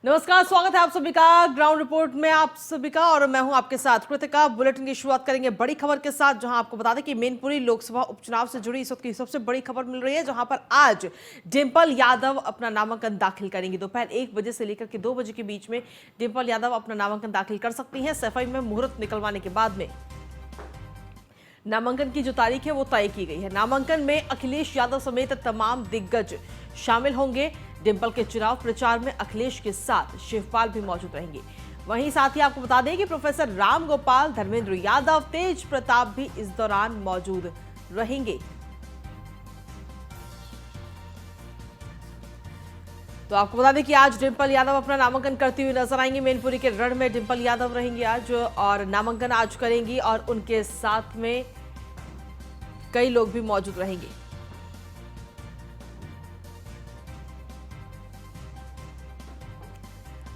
नमस्कार, स्वागत है आप सभी का ग्राउंड रिपोर्ट में आप सभी का। और मैं हूं आपके साथ कृतिका। बुलेटिन की शुरुआत करेंगे बड़ी खबर के साथ, जहां आपको बता दें कि मैनपुरी लोकसभा उपचुनाव से जुड़ी इस वक्त की सबसे बड़ी खबर मिल रही है, जहां पर आज डिंपल यादव अपना नामांकन दाखिल करेंगी। दोपहर 1 बजे से लेकर के 2 बजे के बीच में डिंपल यादव अपना नामांकन दाखिल कर सकती हैं। सफाई में मुहूर्त निकलवाने के बाद में नामांकन की जो तारीख है वो तय की गई है। नामांकन में अखिलेश यादव समेत तमाम दिग्गज शामिल होंगे। डिंपल के चुनाव प्रचार में अखिलेश के साथ शिवपाल भी मौजूद रहेंगे। वहीं साथ ही आपको बता दें कि प्रोफेसर राम गोपाल, धर्मेंद्र यादव, तेज प्रताप भी इस दौरान मौजूद रहेंगे। तो आपको बता दें कि आज डिंपल यादव अपना नामांकन करती हुई नजर आएंगी। मैनपुरी के रण में डिंपल यादव रहेंगी आज और नामांकन आज करेंगी, और उनके साथ में कई लोग भी मौजूद रहेंगे।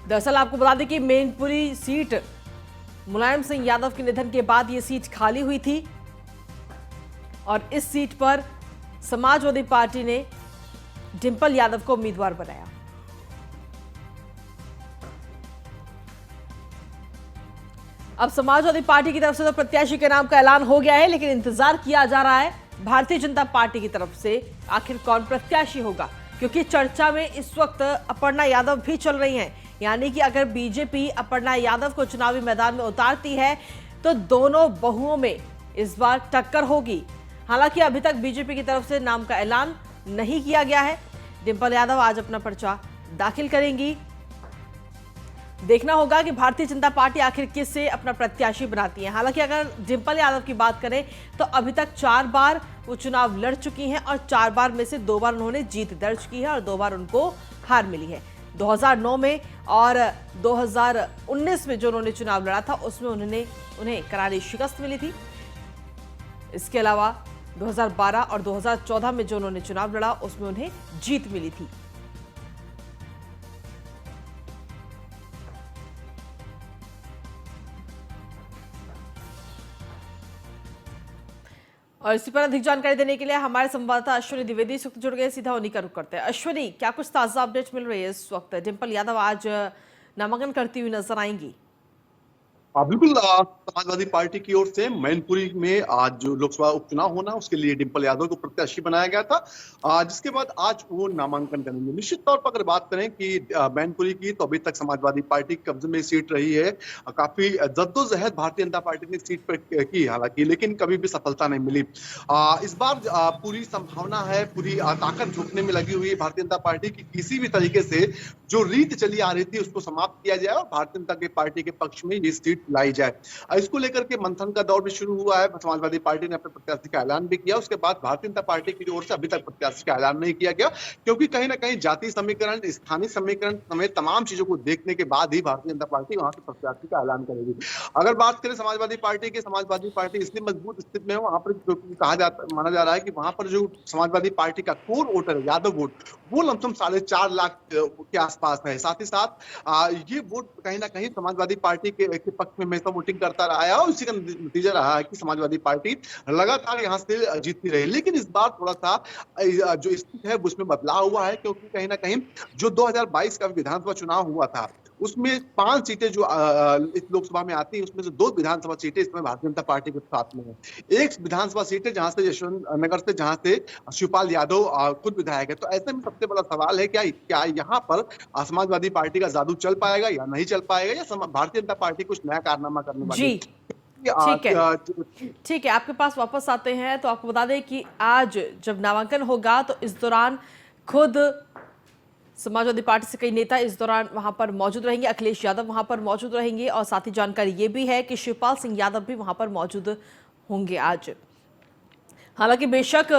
दरअसल आपको बता दें कि मैनपुरी सीट मुलायम सिंह यादव के निधन के बाद यह सीट खाली हुई थी और इस सीट पर समाजवादी पार्टी ने डिंपल यादव को उम्मीदवार बनाया। अब समाजवादी पार्टी की तरफ से तो प्रत्याशी के नाम का ऐलान हो गया है, लेकिन इंतजार किया जा रहा है भारतीय जनता पार्टी की तरफ से आखिर कौन प्रत्याशी होगा, क्योंकि चर्चा में इस वक्त अपर्णा यादव भी चल रही हैं। यानी कि अगर बीजेपी अपर्णा यादव को चुनावी मैदान में उतारती है तो दोनों बहुओं में इस बार टक्कर होगी। हालांकि अभी तक बीजेपी की तरफ से नाम का ऐलान नहीं किया गया है। डिंपल यादव आज अपना पर्चा दाखिल करेंगी। देखना होगा कि भारतीय जनता पार्टी आखिर किससे अपना प्रत्याशी बनाती है। हालांकि अगर डिंपल यादव की बात करें तो अभी तक 4 बार वो चुनाव लड़ चुकी हैं और 4 बार में से 2 बार उन्होंने जीत दर्ज की है और 2 बार उनको हार मिली है। 2009 में और 2019 में जो उन्होंने चुनाव लड़ा था उसमें उन्हें करारी शिकस्त मिली थी। इसके अलावा 2012 और 2014 में जो उन्होंने चुनाव लड़ा उसमें उन्हें जीत मिली थी। और इसी पर अधिक जानकारी देने के लिए हमारे संवाददाता अश्विनी द्विवेदी इस वक्त जुड़ गए। सीधा उन्हीं का रुख करते हैं। अश्विनी, क्या कुछ ताजा अपडेट मिल रही है इस वक्त? डिंपल यादव आज नामांकन करती हुई नजर आएंगी। बिल्कुल। समाजवादी पार्टी की ओर से मैनपुरी में आज जो लोकसभा उपचुनाव होना उसके लिए डिंपल यादव को प्रत्याशी बनाया गया था, जिसके बाद आज वो नामांकन करेंगे। निश्चित तौर पर अगर बात करें कि मैनपुरी की, तो अभी तक समाजवादी पार्टी के कब्जे में सीट रही है। काफी जद्दोजहद भारतीय जनता पार्टी ने सीट पर की हालांकि, लेकिन कभी भी सफलता नहीं मिली। इस बार पूरी संभावना है, पूरी ताकत झोंकने में लगी हुई है भारतीय जनता पार्टी की, किसी भी तरीके से जो रीत चली आ रही थी उसको समाप्त किया जाए और भारतीय जनता पार्टी के पक्ष में ये सीट लाई जाए। इसको लेकर के मंथन का दौर भी शुरू हुआ है। समाजवादी पार्टी ने अपने प्रत्याशी का ऐलान भी किया। उसके बाद भारतीय जनता पार्टी की ओर से अभी तक प्रत्याशी का ऐलान नहीं किया गया, क्योंकि कहीं ना कहीं जातीय समीकरण, स्थानीय समीकरण समेत तमाम चीजों को देखने के बाद ही भारतीय जनता पार्टी वहां के प्रत्याशी का ऐलान करेगी। अगर बात करें समाजवादी पार्टी की, समाजवादी पार्टी इसलिए मजबूत स्थिति में है वहां पर, माना जा रहा है कि वहां पर जो समाजवादी पार्टी का कोर वोटर है, यादव वोट, वो लमसम 4.5 लाख के आसपास है। साथ ही साथ ये वोट कहीं ना कहीं समाजवादी पार्टी के पक्ष में हमेशा वोटिंग करता रहा है और इसी का नतीजा रहा है कि समाजवादी पार्टी लगातार यहां से जीतती रही। लेकिन इस बार थोड़ा सा जो स्थिति है उसमें बदलाव हुआ है, क्योंकि कहीं ना कहीं जो 2022 का विधानसभा चुनाव हुआ था उसमें 5 सीटें जो इस लोकसभा में आती है उसमें से 2 विधानसभा सीटें इसमें भारतीय जनता पार्टी के साथ में है। एक विधानसभा सीट है जहां से यशवंत नगर से, जहां से शिवपाल यादव खुद विधायक है। तो ऐसे में सबसे बड़ा सवाल है क्या यहाँ पर समाजवादी पार्टी का जादू चल पाएगा या नहीं चल पाएगा, या भारतीय जनता पार्टी कुछ नया कारनामा करने वाली है। ठीक है, आपके पास वापस आते हैं। तो आपको बता दें कि आज जब नामांकन होगा तो इस दौरान खुद समाजवादी पार्टी से कई नेता इस दौरान वहां पर मौजूद रहेंगे। अखिलेश यादव वहां पर मौजूद रहेंगे और साथ ही जानकारी ये भी है कि शिवपाल सिंह यादव भी वहां पर मौजूद होंगे आज। हालांकि बेशक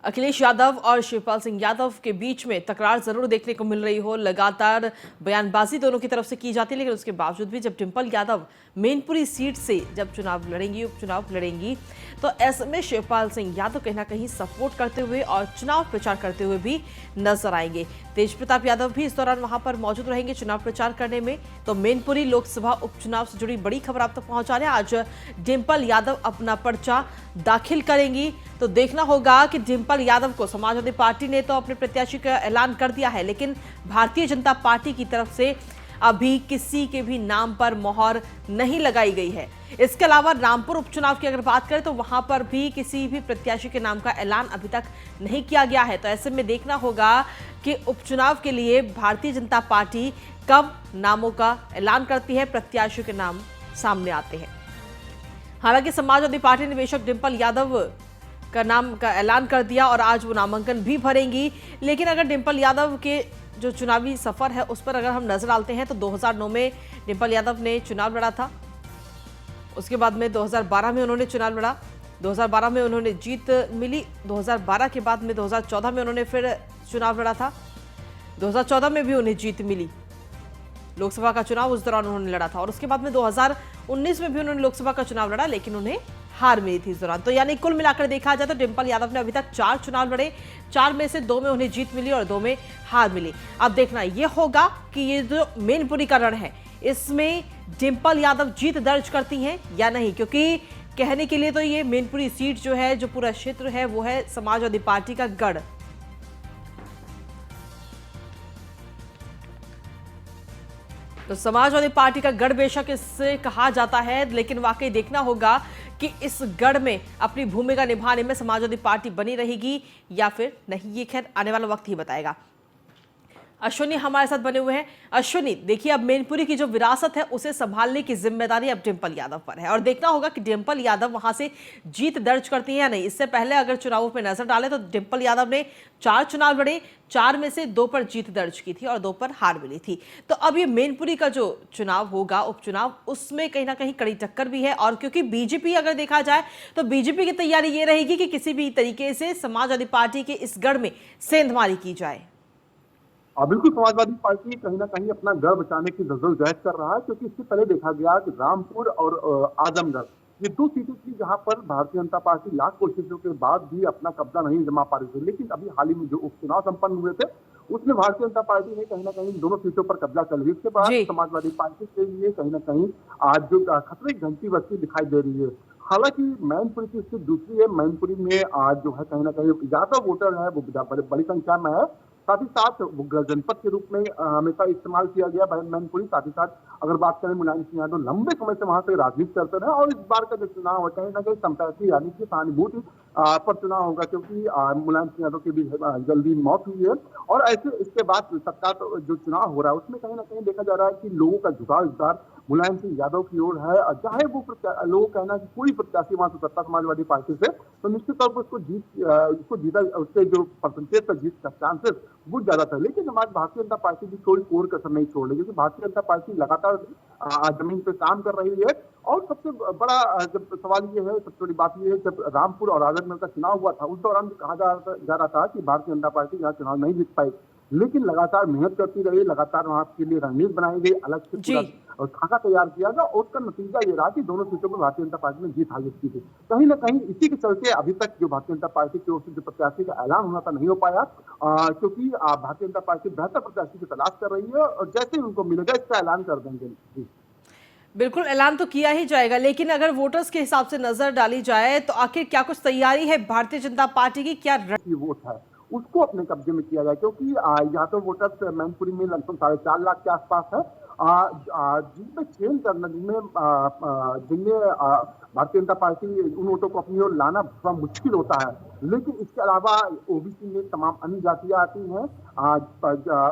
अखिलेश यादव और शिवपाल सिंह यादव के बीच में तकरार जरूर देखने को मिल रही हो, लगातार बयानबाजी दोनों की तरफ से की जाती है, लेकिन उसके बावजूद भी जब डिंपल यादव मैनपुरी सीट से जब चुनाव लड़ेंगी, उपचुनाव लड़ेंगी, तो ऐसे में शिवपाल सिंह यादव कहीं ना कहीं सपोर्ट करते हुए और चुनाव प्रचार करते हुए भी नजर आएंगे। तेज प्रताप यादव भी इस दौरान वहां पर मौजूद रहेंगे चुनाव प्रचार करने में। तो मैनपुरी लोकसभा उपचुनाव से जुड़ी बड़ी खबर आप तक पहुंचा रहे हैं। आज डिंपल यादव अपना पर्चा दाखिल करेंगी, तो देखना होगा कि डिंपल यादव को समाजवादी पार्टी ने तो अपने प्रत्याशी का ऐलान कर दिया है, लेकिन भारतीय जनता पार्टी की तरफ से अभी किसी के भी नाम पर मोहर नहीं लगाई गई है। इसके अलावा रामपुर उपचुनाव की अगर बात करें तो वहां पर भी किसी भी प्रत्याशी के नाम का ऐलान अभी तक नहीं किया गया है। तो ऐसे में देखना होगा कि उपचुनाव के लिए भारतीय जनता पार्टी कब नामों का ऐलान करती है, प्रत्याशियों के नाम सामने आते हैं। हालांकि समाजवादी पार्टी निवेशक डिंपल यादव का नाम का ऐलान कर दिया और आज वो नामांकन भी भरेंगी। लेकिन अगर डिंपल यादव के जो चुनावी सफर है उस पर अगर हम नजर डालते हैं तो 2009 में डिंपल यादव ने चुनाव लड़ा था। उसके बाद में 2012 में उन्होंने चुनाव लड़ा, 2012 में उन्होंने जीत मिली। 2012 के बाद में 2014 में उन्होंने फिर चुनाव लड़ा था, 2014 में भी उन्हें जीत मिली। लोकसभा का चुनाव उस दौरान उन्होंने लड़ा था और उसके बाद में 2019 में भी उन्होंने लोकसभा का चुनाव लड़ा, लेकिन उन्हें हार मिली थी इस दौरान। तो यानी कुल मिलाकर देखा जाए तो डिंपल यादव ने अभी तक 4 चुनाव लड़े, 4 में से 2 में उन्हें जीत मिली और 2 में हार मिली। अब देखना यह होगा कि ये जो मैनपुरी का रण है इसमें डिंपल यादव जीत दर्ज करती हैं या नहीं, क्योंकि कहने के लिए तो ये मैनपुरी सीट जो है, जो पूरा क्षेत्र है, वो है समाजवादी पार्टी का गढ़। तो समाजवादी पार्टी का गढ़ बेशक इससे कहा जाता है, लेकिन वाकई देखना होगा कि इस गढ़ में अपनी भूमिका निभाने में समाजवादी पार्टी बनी रहेगी या फिर नहीं। ये खैर आने वाला वक्त ही बताएगा। अश्विनी हमारे साथ बने हुए हैं। अश्विनी, देखिए अब मैनपुरी की जो विरासत है उसे संभालने की जिम्मेदारी अब डिंपल यादव पर है और देखना होगा कि डिंपल यादव वहां से जीत दर्ज करती हैं या नहीं। इससे पहले अगर चुनावों पर नजर डालें तो डिंपल यादव ने 4 चुनाव लड़े, 4 में से 2 पर जीत दर्ज की थी और 2 पर हार मिली थी। तो अब ये मैनपुरी का जो चुनाव होगा, उपचुनाव, उसमें कहीं ना कहीं कड़ी टक्कर भी है। और क्योंकि बीजेपी अगर देखा जाए तो बीजेपी की तैयारी ये रहेगी कि किसी भी तरीके से समाजवादी पार्टी के इस गढ़ में सेंधमारी की जाए। बिल्कुल, समाजवादी पार्टी कहीं ना कहीं अपना गढ़ बचाने की जद्दोजहद कर रहा है, क्योंकि इससे पहले देखा गया कि रामपुर और आजमगढ़, ये 2 सीटें थी जहां पर भारतीय जनता पार्टी लाख कोशिशों के बाद भी अपना कब्जा नहीं जमा पा रही थी। लेकिन अभी हाल ही में जो उपचुनाव संपन्न हुए थे उसमें भारतीय जनता पार्टी ने कहीं ना कहीं दोनों सीटों पर कब्जा कर लिया। इसके बाद समाजवादी पार्टी के लिए कहीं ना कहीं आज जो खतरे की घंटी बजती दिखाई दे रही है। हालांकि मैनपुरी की स्थिति दूसरी है। मैनपुरी में आज जो है कहीं ना कहीं यादव वोटर है वो बड़ी संख्या में है। साथ ही साथ जनपद के रूप में हमेशा इस्तेमाल किया गया मैनपुरी। साथ ही साथ अगर बात करें मुलायम सिंह यादव लंबे समय से वहां से राजनीति करते रहे और इस बार का जो चुनाव है कहीं ना कहीं संपैथी यानी कि सहानुभूति पर चुनाव होगा, क्योंकि मुलायम सिंह यादव की भी जल्दी मौत हुई है। और ऐसे इसके बाद तत्काल जो चुनाव हो रहा है उसमें कहीं ना कहीं देखा जा रहा है कि लोगों का झुकाव इस बार मुलायम सिंह यादव की ओर है। चाहे वो लोगों का कहना है कि कोई प्रत्याशी वहां से सत्ता समाजवादी पार्टी से, तो निश्चित तौर पर उसको जीता, उसके जो परसेंटेज पर जीत का चांसेस वो ज्यादा था। लेकिन आज भारतीय जनता पार्टी भी कोई कोर कसर नहीं छोड़ रही, क्योंकि भारतीय जनता पार्टी लगातार जमीन पे काम कर रही है। और सबसे बड़ा जब सवाल ये है, सबसे बड़ी बात ये है, जब रामपुर और आजमगढ़ का चुनाव हुआ था उस दौरान भी कहा जा रहा था कि भारतीय जनता पार्टी यहाँ चुनाव नहीं जीत पाई, लेकिन लगातार मेहनत करती रही, लगातार वहां के लिए रणनीति बनाई गई, अलग से पूरा और खाका तैयार किया गया और उसका नतीजा ये रहा कि दोनों सीटों पर भारतीय जनता पार्टी ने जीत हासिल की थी। कहीं ना कहीं इसी के चलते अभी तक जो भारतीय जनता पार्टी की ओर से जो प्रत्याशी का ऐलान होना था नहीं हो पाया, क्योंकि भारतीय जनता पार्टी बेहतर प्रत्याशी की तलाश कर रही है और जैसे ही उनको मिलेगा इसका ऐलान कर देंगे। जी बिल्कुल, ऐलान तो किया ही जाएगा, लेकिन अगर वोटर्स के हिसाब से नजर डाली जाए तो आखिर क्या कुछ तैयारी है भारतीय जनता पार्टी की? क्या वोट है उसको अपने कब्जे में किया जाए, क्योंकि यादव वोटर्स मैनपुरी में लगभग 4.5 लाख के आसपास है, जिनमें चेंज करना, जिनमें भारतीय जनता पार्टी उन वोटों को अपनी ओर लाना थोड़ा मुश्किल होता है। लेकिन इसके अलावा ओबीसी में तमाम अन्य जातियां आती हैं,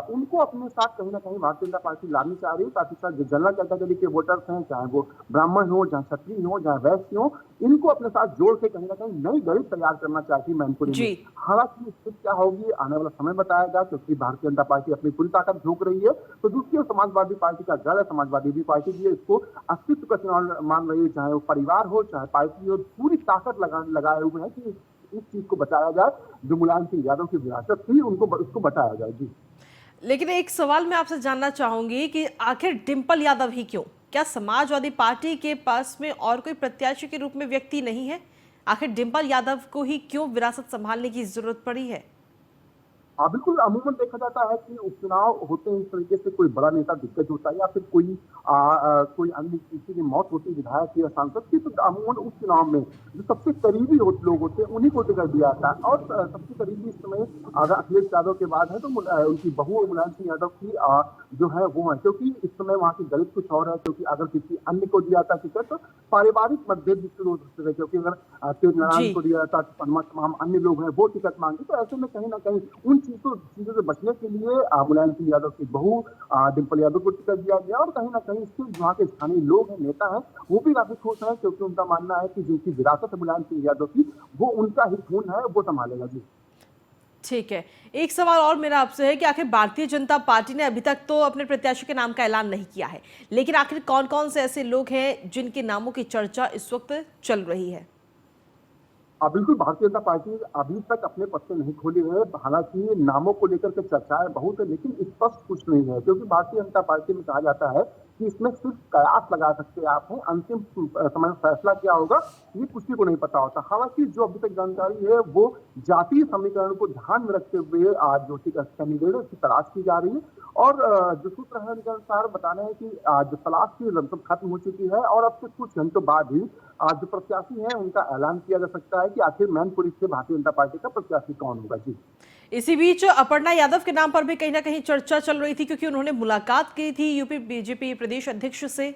उनको अपने साथ कहीं ना कहीं भारतीय जनता पार्टी लानी चाह रही है। साथ ही साथ जो जनरल कैटेगरी के वोटर्स हैं, चाहे वो ब्राह्मण हो, चाहे क्षत्रिय हो, चाहे वैश्य हो, इनको अपने साथ जोड़ के कहीं ना कहीं नई गणित तैयार करना चाहती है मैनपुरी में। हालांकि स्थिति क्या होगी आने वाला समय बताएगा, क्योंकि भारतीय जनता पार्टी अपनी पूरी ताकत झोंक रही है। तो दूसरी ओर समाजवादी पार्टी का गढ़ है, समाजवादी भी पार्टी भी इसको अस्तित्व का चुनाव मान रही है, चाहे वो परिवार हो चाहे पार्टी हो, पूरी ताकत लगाए हुए हैं कि इस चीज को बचाया जाए, जो मुलायम सिंह यादव की विरासत थी उसको बचाया जाए। जी लेकिन एक सवाल मैं आपसे जानना चाहूंगी कि आखिर डिंपल यादव ही क्यों? क्या समाजवादी पार्टी के पास में और कोई प्रत्याशी के रूप में व्यक्ति नहीं है? आखिर डिंपल यादव को ही क्यों विरासत संभालने की जरूरत पड़ी है? बिल्कुल अमूमन देखा जाता है कि उपचुनाव होते हैं इस तरीके से कोई बड़ा नेता दिग्गज होता है या फिर कोई अन्य किसी की मौत होती है विधायक की या सांसद की, तो अमूमन उपचुनाव में जो सबसे करीबी लोग होते हैं उन्हीं को टिकट दिया जाता है। और सबसे करीबी इस समय अगर अखिलेश यादव के बाद है तो उनकी बहू मुलायम सिंह यादव की जो है वो है, क्योंकि इस समय वहाँ की गणित कुछ और है। क्योंकि अगर किसी अन्य को दिया जाता टिकट तो पारिवारिक मतभेद शुरू हो सकते थे, क्योंकि अगर तेज जी। को दिया जाता तमाम अन्य लोग हैं वो टिकट मांगे, तो ऐसे में कहीं ना कहीं उन चीजों से बचने के लिए मुलायम सिंह यादव की बहू डिम्पल यादव को टिकट दिया गया। और कहीं ना कहीं इससे वहाँ के स्थानीय लोग हैं, नेता हैं, वो भी काफी खुश हैं, क्योंकि उनका मानना है कि जिनकी विरासत है मुलायम सिंह यादव की, वो उनका ही खून है, वो संभालेगा जी। ठीक है, एक सवाल और मेरा आपसे है कि आखिर भारतीय जनता पार्टी ने अभी तक तो अपने प्रत्याशी के नाम का ऐलान नहीं किया है, लेकिन आखिर कौन कौन से ऐसे लोग हैं जिनके नामों की चर्चा इस वक्त चल रही है? बिल्कुल भारतीय जनता पार्टी अभी तक अपने पत्ते नहीं खोले हुए। हालांकि नामों को लेकर के चर्चाएं बहुत है, लेकिन स्पष्ट कुछ नहीं है, क्योंकि भारतीय जनता पार्टी में कहा जाता है कि इसमें सिर्फ कयास लगा सकते हैं आप हैं, अंतिम समय में फैसला क्या होगा ये किसी को नहीं पता होता। हालांकि जो अभी तक जानकारी है वो जातीय समीकरण को ध्यान में रखते हुए आज जो कैंडिडेट है उसकी तलाश की जा रही है। और जो सूत्र है उनके अनुसार बता रहे हैं कि जो तलाश की मतलब खत्म हो चुकी है और अब से कुछ घंटों बाद ही आज जो प्रत्याशी है उनका ऐलान किया जा सकता है कि आखिर मैनपुरी से भारतीय जनता पार्टी का प्रत्याशी कौन होगा जी। इसी बीच अपर्णा यादव के नाम पर भी कहीं ना कहीं चर्चा चल रही थी, क्योंकि उन्होंने मुलाकात की थी यूपी बीजेपी प्रदेश अध्यक्ष से।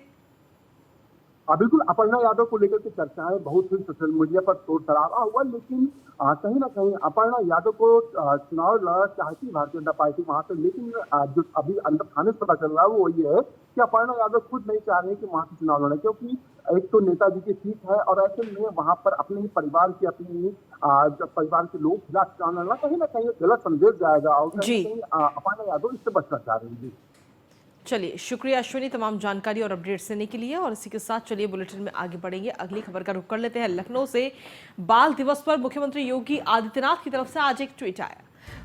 बिल्कुल अपर्णा यादव को लेकर के चर्चाएं बहुत ही सोशल मीडिया पर शोर शराबा हुआ, लेकिन कहीं ना कहीं अपर्णा यादव को चुनाव लड़ना चाहती भारतीय जनता पार्टी वहां से। लेकिन जो अभी अंदर थाने से पता चल रहा है वो ये है कि अपर्णा यादव खुद नहीं चाह रहे कि वहां से चुनाव लड़े, क्योंकि एक तो नेताजी की सीट है और ऐसे में वहां पर अपने ही परिवार की परिवार के लोग खिलाफ चुनाव लड़ना कहीं ना कहीं एक गलत संदेश जाएगा। और कहीं जी, ना कहीं अपर्णा यादव इससे बचना चाह रही है। चलिए शुक्रिया अश्विनी तमाम जानकारी और अपडेट्स देने के लिए। और इसी के साथ चलिए बुलेटिन में आगे बढ़ेंगे, अगली खबर का रुख कर लेते हैं लखनऊ से। बाल दिवस पर मुख्यमंत्री योगी आदित्यनाथ की तरफ से आज एक ट्वीट आया।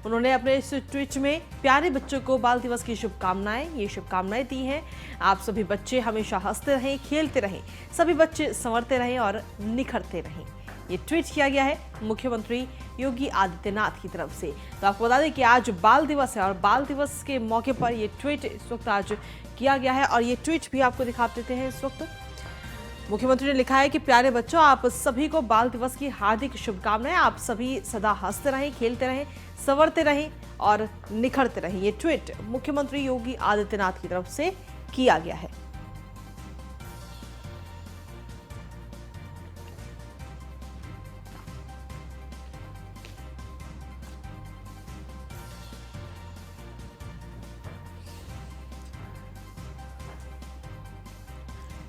उन्होंने अपने इस ट्वीट में प्यारे बच्चों को बाल दिवस की शुभकामनाएं दी हैं। आप सभी बच्चे हमेशा हंसते रहें, खेलते रहें, सभी बच्चे संवरते रहें और निखरते रहें। ये ट्वीट किया गया है मुख्यमंत्री योगी आदित्यनाथ की तरफ से। तो आपको बता दें कि आज बाल दिवस है और बाल दिवस के मौके पर ये ट्वीट इस वक्त आज किया गया है। और ये ट्वीट भी आपको दिखा देते हैं। इस वक्त मुख्यमंत्री ने लिखा है कि प्यारे बच्चों, आप सभी को बाल दिवस की हार्दिक शुभकामनाएं। आप सभी सदा हंसते रहें, खेलते रहें, संवरते रहें और निखरते रहें। ये ट्वीट मुख्यमंत्री योगी आदित्यनाथ की तरफ से किया गया है।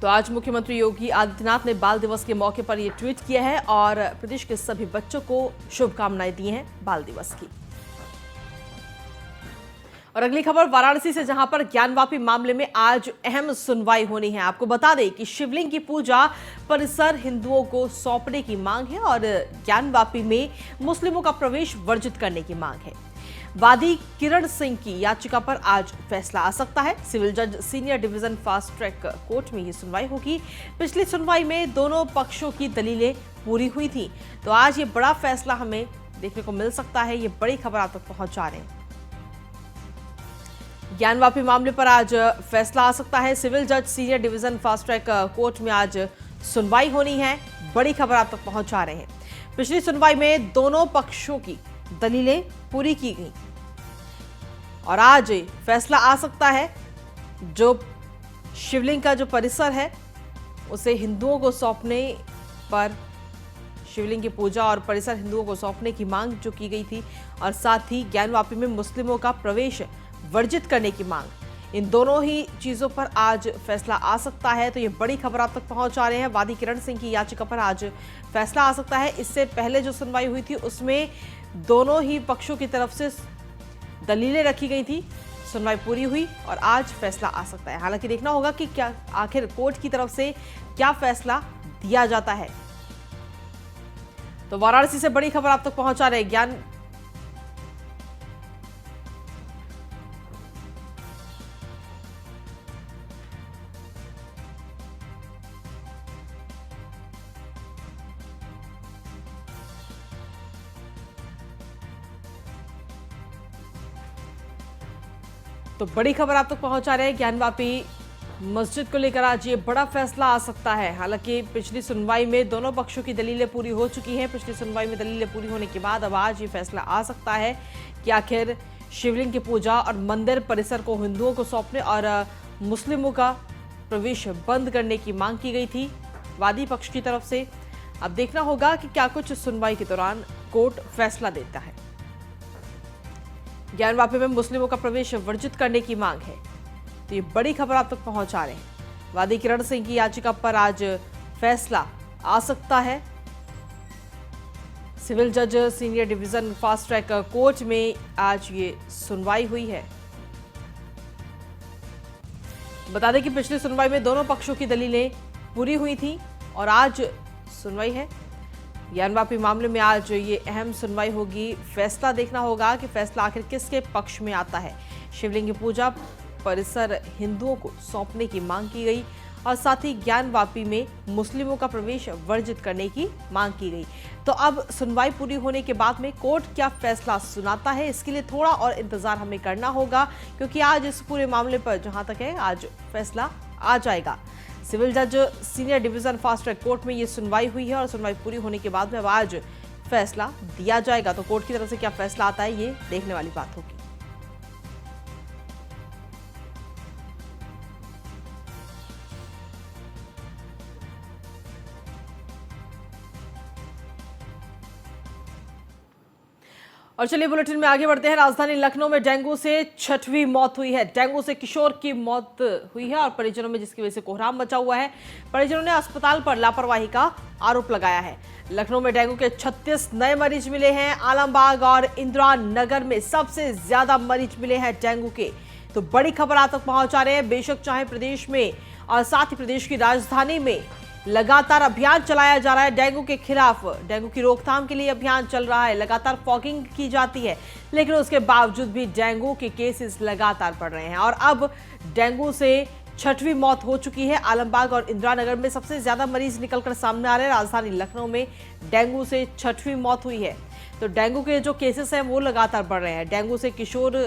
तो आज मुख्यमंत्री योगी आदित्यनाथ ने बाल दिवस के मौके पर यह ट्वीट किया है और प्रदेश के सभी बच्चों को शुभकामनाएं दी हैं बाल दिवस की। और अगली खबर वाराणसी से, जहां पर ज्ञानवापी मामले में आज अहम सुनवाई होनी है। आपको बता दें कि शिवलिंग की पूजा परिसर हिंदुओं को सौंपने की मांग है और ज्ञानवापी में मुस्लिमों का प्रवेश वर्जित करने की मांग है। वादी किरण सिंह की याचिका पर आज फैसला आ सकता है। सिविल जज senior division fast track court में ये सुनवाई होगी। पिछली सुनवाई में दोनों पक्षों की दलीलें पूरी हुई थी, तो आज ये बड़ा फैसला हमें देखने को मिल सकता है। ये बड़ी खबर आप तक पहुंचा रहे हैं। ज्ञानवापी मामले पर आज फैसला आ सकता है। सिविल जज senior division fast track court में आज सुनवाई होनी है। बड़ी खबर आप तक पहुंचा रहे हैं। पिछली सुनवाई में दोनों पक्षों की दलीलें पूरी की गई और आज फैसला आ सकता है। जो शिवलिंग का जो परिसर है उसे हिंदुओं को सौंपने पर, शिवलिंग की पूजा और परिसर हिंदुओं को सौंपने की मांग जो की गई थी, और साथ ही ज्ञानवापी में मुस्लिमों का प्रवेश वर्जित करने की मांग, इन दोनों ही चीजों पर आज फैसला आ सकता है। तो ये बड़ी खबर आप तक पहुंचा रहे हैं। वादी किरण सिंह की याचिका पर आज फैसला आ सकता है। इससे पहले जो सुनवाई हुई थी उसमें दोनों ही पक्षों की तरफ से दलीलें रखी गई थी। सुनवाई पूरी हुई और आज फैसला आ सकता है। हालांकि देखना होगा कि क्या आखिर कोर्ट की तरफ से क्या फैसला दिया जाता है। तो वाराणसी से बड़ी खबर आप तक पहुंचा रहे ज्ञान तो बड़ी खबर आप तक पहुंचा रहे हैं। ज्ञानवापी मस्जिद को लेकर आज ये बड़ा फैसला आ सकता है। हालांकि पिछली सुनवाई में दोनों पक्षों की दलीलें पूरी हो चुकी हैं। पिछली सुनवाई में दलीलें पूरी होने के बाद अब आज ये फैसला आ सकता है कि आखिर शिवलिंग की पूजा और मंदिर परिसर को हिंदुओं को सौंपने और मुस्लिमों का प्रवेश बंद करने की मांग की गई थी वादी पक्ष की तरफ से। अब देखना होगा कि क्या कुछ सुनवाई के दौरान कोर्ट फैसला देता है। ज्ञानवापी में मुस्लिमों का प्रवेश वर्जित करने की मांग है, तो ये बड़ी खबर आप तक पहुंचा रहे हैं। वादी किरण सिंह की याचिका पर आज फैसला आ सकता है। सिविल जज senior division fast track court में आज ये सुनवाई हुई है। बता दें कि पिछली सुनवाई में दोनों पक्षों की दलीलें पूरी हुई थी और आज सुनवाई है। ज्ञानवापी मामले में आज ये अहम सुनवाई होगी। फैसला देखना होगा कि फैसला आखिर किसके पक्ष में आता है। शिवलिंग की पूजा परिसर हिंदुओं को सौंपने की मांग की गई और साथ ही ज्ञानवापी में मुस्लिमों का प्रवेश वर्जित करने की मांग की गई। तो अब सुनवाई पूरी होने के बाद में कोर्ट क्या फैसला सुनाता है, इसके लिए थोड़ा और इंतजार हमें करना होगा, क्योंकि आज इस पूरे मामले पर जहां तक है आज फैसला आ जाएगा। सिविल जज senior division fast track court में ये सुनवाई हुई है और सुनवाई पूरी होने के बाद में अब आज फैसला दिया जाएगा। तो कोर्ट की तरफ से क्या फैसला आता है ये देखने वाली बात होगी। और चलिए बुलेटिन में आगे बढ़ते हैं। राजधानी लखनऊ में डेंगू से 6वीं मौत हुई है। डेंगू से किशोर की मौत हुई है और परिजनों में जिसकी वजह से कोहराम मचा हुआ है। परिजनों ने अस्पताल पर लापरवाही का आरोप लगाया है। लखनऊ में डेंगू के 36 नए मरीज मिले हैं। आलमबाग और इंदिरा नगर में सबसे ज्यादा मरीज मिले हैं डेंगू के। तो बड़ी खबर आप तक पहुंचा रहे हैं। बेशक चाहे प्रदेश में और साथ ही प्रदेश की राजधानी में लगातार अभियान चलाया जा रहा है डेंगू के खिलाफ। डेंगू की रोकथाम के लिए अभियान चल रहा है, लगातार फॉगिंग की जाती है, लेकिन उसके बावजूद भी डेंगू के केसेस लगातार बढ़ रहे हैं। और अब डेंगू से 6वीं मौत हो चुकी है। आलमबाग और इंदिरा नगर में सबसे ज्यादा मरीज निकलकर सामने आ रहे हैं। राजधानी लखनऊ में डेंगू से 6वीं मौत हुई है। तो डेंगू के जो केसेस हैं वो लगातार बढ़ रहे हैं। डेंगू से किशोर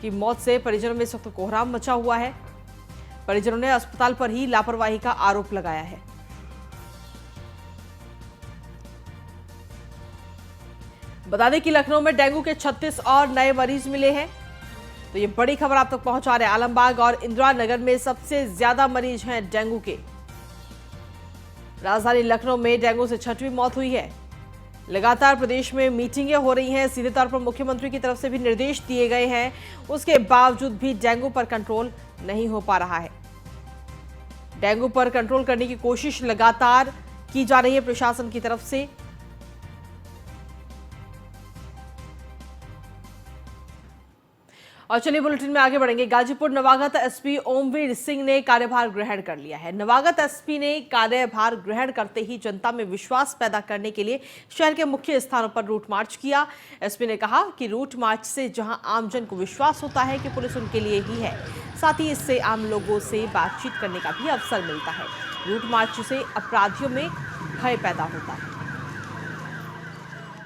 की मौत से परिजनों में इस वक्त कोहराम मचा हुआ है। परिजनों ने अस्पताल पर ही लापरवाही का आरोप लगाया है। बता दें कि लखनऊ में डेंगू के 36 और नए मरीज मिले हैं। तो ये बड़ी खबर आप तक पहुंचा रहे हैं। आलमबाग और इंदिरा नगर में सबसे ज्यादा मरीज हैं डेंगू के। राजधानी लखनऊ में डेंगू से 6वीं मौत हुई है। लगातार प्रदेश में मीटिंगें हो रही हैं। सीधे तौर पर मुख्यमंत्री की तरफ से भी निर्देश दिए गए हैं। उसके बावजूद भी डेंगू पर कंट्रोल नहीं हो पा रहा है। डेंगू पर कंट्रोल करने की कोशिश लगातार की जा रही है प्रशासन की तरफ से। और चलिए बुलेटिन में आगे बढ़ेंगे। गाजीपुर नवागत एसपी ओमवीर सिंह ने कार्यभार ग्रहण कर लिया है। नवागत एसपी ने कार्यभार ग्रहण करते ही जनता में विश्वास पैदा करने के लिए शहर के मुख्य स्थानों पर रूट मार्च किया। एसपी ने कहा कि रूट मार्च से जहां आमजन को विश्वास होता है कि पुलिस उनके लिए ही है, साथ ही इससे आम लोगों से बातचीत करने का भी अवसर मिलता है। रूट मार्च से अपराधियों में भय पैदा होता है।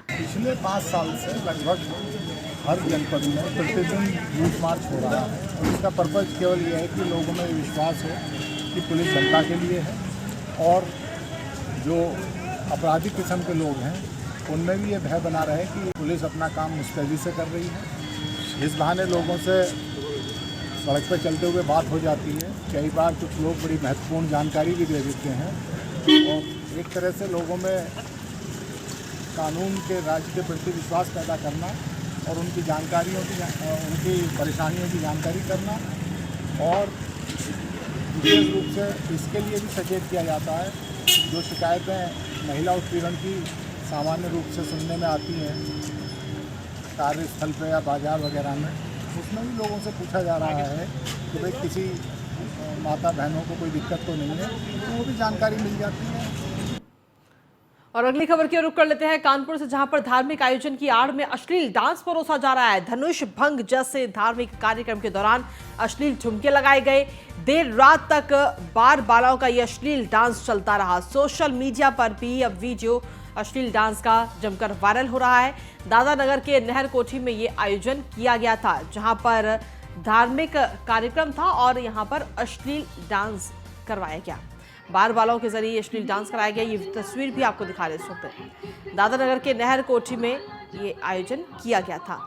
पिछले 5 साल से लगभग हर जनपद में प्रतिदिन रूट मार्च हो रहा है और इसका पर्पज़ केवल ये है कि लोगों में विश्वास हो कि पुलिस जनता के लिए है और जो अपराधी किस्म के लोग हैं उनमें भी ये भय बना रहे कि पुलिस अपना काम मुस्तैदी से कर रही है। इस बहाने लोगों से सड़क पर चलते हुए बात हो जाती है। कई बार कुछ लोग बड़ी महत्वपूर्ण जानकारी भी दे देते हैं और एक तरह से लोगों में कानून के राज के प्रति विश्वास पैदा करना और उनकी जानकारियों की उनकी परेशानियों की जानकारी करना और विशेष रूप से इसके लिए भी सचेत किया जाता है जो शिकायतें महिला उत्पीड़न की सामान्य रूप से सुनने में आती हैं कार्यस्थल पर या बाजार वगैरह में, उसमें भी लोगों से पूछा जा रहा है कि भाई किसी माता बहनों को कोई दिक्कत तो नहीं है, तो वो भी जानकारी मिल जाती है। और अगली खबर की ओर रुख कर लेते हैं कानपुर से, जहां पर धार्मिक आयोजन की आड़ में अश्लील डांस परोसा जा रहा है। धनुष भंग जैसे धार्मिक कार्यक्रम के दौरान अश्लील ठुमके लगाए गए। देर रात तक बार बालाओं का यह अश्लील डांस चलता रहा। सोशल मीडिया पर भी अब वीडियो अश्लील डांस का जमकर वायरल हो रहा है। दादा नगर के नहर कोठी में ये आयोजन किया गया था, जहां पर धार्मिक कार्यक्रम था और यहाँ पर अश्लील डांस करवाया गया। बार बालों के जरिए अश्लील डांस कराया गया। ये तस्वीर भी आपको दिखा रहे इस वक्त। दादर के नहर कोठी में ये आयोजन किया गया था।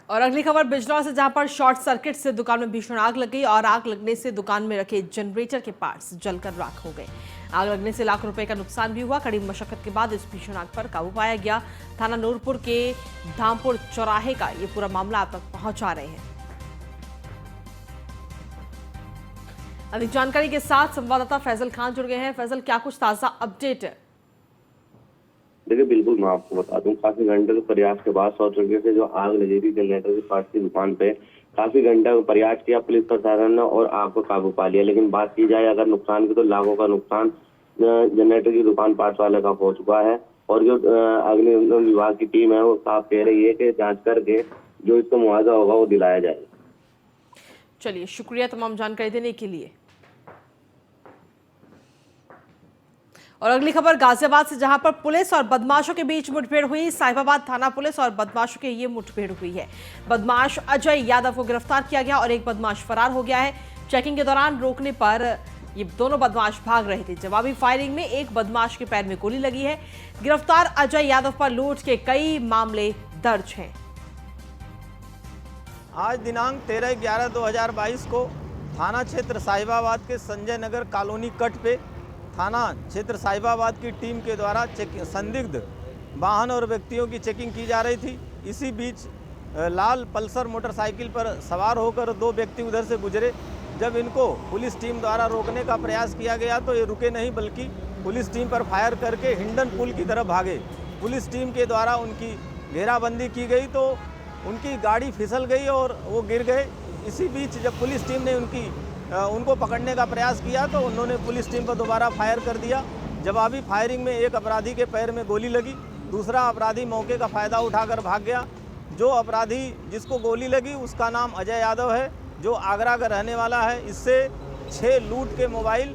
और अगली खबर बिजनौर से, जहां पर शॉर्ट सर्किट से दुकान में भीषण आग लग गई और आग लगने से दुकान में रखे जनरेटर के पार्ट्स जलकर राख हो गए। आग लगने से लाख रुपए का नुकसान भी हुआ। कड़ी मशक्कत के बाद इस भीषण आग पर काबू पाया गया। थाना नूरपुर के धामपुर चौराहे का ये पूरा मामला आप तक पहुंचा रहे हैं। अधिक जानकारी के साथ संवाददाता फैजल खान जुड़ गए हैं। फैजल, क्या कुछ ताजा अपडेट है? देखिए, बिल्कुल मैं आपको बता दूं, काफी घंटे के प्रयास के बाद शॉर्ट सर्किट से जो आग लगी थी जनरेटर की पार्ट्स की दुकान पे, काफी घंटे का प्रयास किया पुलिस प्रशासन ने और आग को काबू पा लिया। लेकिन बात की जाए अगर नुकसान की, तो लाखों का नुकसान जनरेटर की दुकान पार्ट्स वाले का हो चुका है। और जो अग्निशमन विभाग की टीम है वो साफ कह रही है कि जाँच करके जो इसका मुआवजा होगा वो दिलाया जाएगा। चलिए, शुक्रिया तमाम जानकारी देने के लिए। और अगली खबर गाजियाबाद से, जहां पर पुलिस और बदमाशों के बीच मुठभेड़ हुई। साहिबाबाद थाना पुलिस और बदमाशों के ये मुठभेड़ हुई है। बदमाश अजय यादव को गिरफ्तार किया गया और एक बदमाश फरार हो गया है। चेकिंग के दौरान रोकने पर ये दोनों बदमाश भाग रहे थे। जवाबी फायरिंग में एक बदमाश के पैर में गोली लगी है। गिरफ्तार अजय यादव पर लूट के कई मामले दर्ज हैं। आज दिनांक 13/11/2022 को थाना क्षेत्र साहिबाबाद के संजय नगर कॉलोनी कट पे थाना क्षेत्र साहिबाबाद की टीम के द्वारा संदिग्ध वाहन और व्यक्तियों की चेकिंग की जा रही थी। इसी बीच लाल पल्सर मोटरसाइकिल पर सवार होकर दो व्यक्ति उधर से गुजरे। जब इनको पुलिस टीम द्वारा रोकने का प्रयास किया गया तो ये रुके नहीं, बल्कि पुलिस टीम पर फायर करके हिंडन पुल की तरफ भागे। पुलिस टीम के द्वारा उनकी घेराबंदी की गई तो उनकी गाड़ी फिसल गई और वो गिर गए। इसी बीच जब पुलिस टीम ने उनको पकड़ने का प्रयास किया तो उन्होंने पुलिस टीम पर दोबारा फायर कर दिया। जवाबी फायरिंग में एक अपराधी के पैर में गोली लगी, दूसरा अपराधी मौके का फ़ायदा उठाकर भाग गया। जो अपराधी जिसको गोली लगी उसका नाम अजय यादव है, जो आगरा का रहने वाला है। इससे 6 लूट के मोबाइल,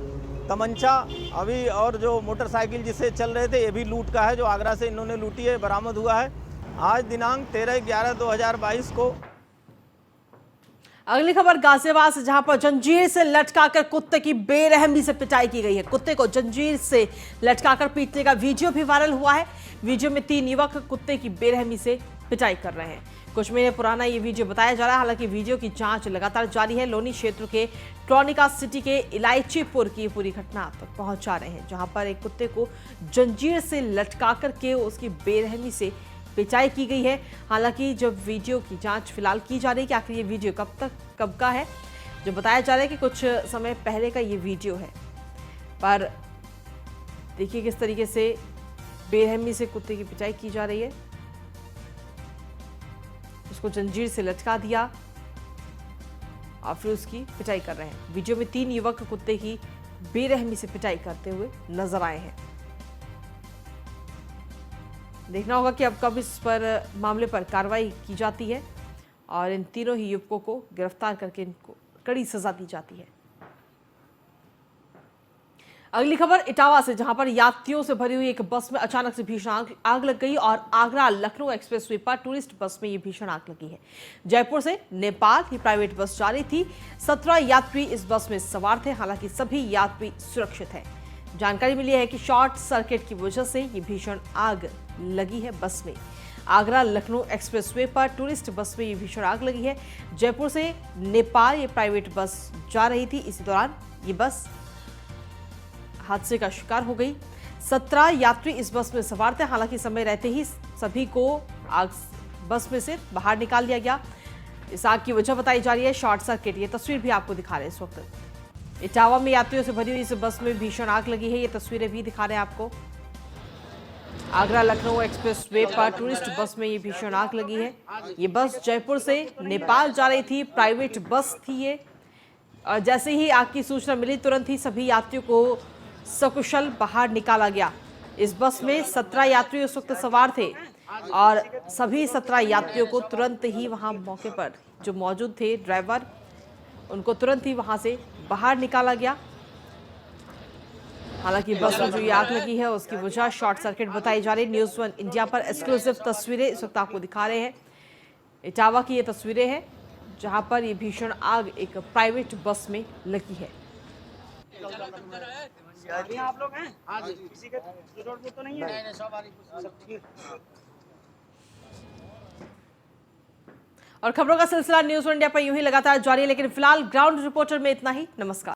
तमंचा अभी और जो मोटरसाइकिल जिससे चल रहे थे ये भी लूट का है, जो आगरा से इन्होंने लूटी है, बरामद हुआ है। आज दिनांक 13/11/2022 को। अगली खबर गाजियाबाद से, जहां पर जंजीर से लटकाकर कुत्ते की बेरहमी से पिटाई की गई है। कुत्ते को जंजीर से लटकाकर पीटने का वीडियो भी वायरल हुआ है। वीडियो में 3 युवक कुत्ते की बेरहमी से पिटाई कर रहे हैं। कुछ महीने पुराना ये वीडियो बताया जा रहा है। हालांकि वीडियो की जांच लगातार जारी है। लोनी क्षेत्र के ट्रॉनिका सिटी के इलायचीपुर की पूरी घटना आप तक पहुंचा रहे हैं, जहां पर एक कुत्ते को जंजीर से लटकाकर के उसकी बेरहमी से पिटाई की गई है। हालांकि जब वीडियो की जांच फिलहाल की जा रही है कि आखिर ये वीडियो कब का है। जो बताया जा रहा है कि कुछ समय पहले का ये वीडियो है, पर देखिए किस तरीके से बेरहमी से कुत्ते की पिटाई की जा रही है। उसको जंजीर से लटका दिया और फिर उसकी पिटाई कर रहे हैं। वीडियो में 3 युवक कुत्ते की बेरहमी से पिटाई करते हुए नजर आए हैं। देखना होगा कि अब कब इस पर मामले पर कार्रवाई की जाती है और इन तीनों ही युवकों को गिरफ्तार करके इनको कड़ी सजा दी जाती है। अगली खबर इटावा से, जहां पर यात्रियों से भरी हुई एक बस में अचानक से भीषण आग लग गई और आगरा लखनऊ एक्सप्रेसवे पर टूरिस्ट बस में ये भीषण आग लगी है। जयपुर से नेपाल ही प्राइवेट बस जा रही थी। 17 यात्री इस बस में सवार थे। हालांकि सभी यात्री सुरक्षित हैं। जानकारी मिली है कि शॉर्ट सर्किट की वजह से ये भीषण आग लगी है बस में। आगरा लखनऊ एक्सप्रेसवे पर टूरिस्ट बस में ये भीषण आग लगी है। जयपुर से नेपाल ये प्राइवेट बस जा रही थी। इसी दौरान ये बस हादसे का शिकार हो गई। 17 यात्री इस बस में सवार थे। हालांकि समय रहते ही सभी को आग बस में से बाहर निकाल लिया गया। इस आग की वजह बताई जा रही है शॉर्ट सर्किट। ये तस्वीर भी आपको दिखा रहे हैं इस वक्त। इटावा में यात्रियों से भरी हुई इस बस में भीषण आग लगी है। ये तस्वीरें भी दिखा रहे हैं आपको। आगरा लखनऊ एक्सप्रेस वे पर टूरिस्ट बस में ये भीषण आग लगी है। ये बस जयपुर से नेपाल जा रही थी, प्राइवेट बस थी ये। और जैसे ही आग की सूचना मिली तुरंत ही सभी यात्रियों को सकुशल बाहर निकाला गया। इस बस में 17 यात्री उस वक्त सवार थे और सभी 17 यात्रियों को तुरंत ही वहां मौके पर जो मौजूद थे ड्राइवर, उनको तुरंत ही वहां से बाहर निकाला गया। हालांकि बस में जो ये आग लगी है उसकी वजह शॉर्ट सर्किट बताई जा रही है। न्यूज़ 1 इंडिया पर एक्सक्लूसिव तस्वीरें इस वक्त आपको दिखा रहे हैं। इटावा की ये तस्वीरें हैं जहां पर ये भीषण आग एक प्राइवेट बस में लगी है। आप लोग हैं? हाँ जी। किसी के रोड पे तो नहीं है? नहीं, सब ठीक। और खबरों का सिलसिला न्यूज़ 1 इंडिया पर यूं ही लगातार जारी है, लेकिन फिलहाल ग्राउंड रिपोर्टर में इतना ही। नमस्कार।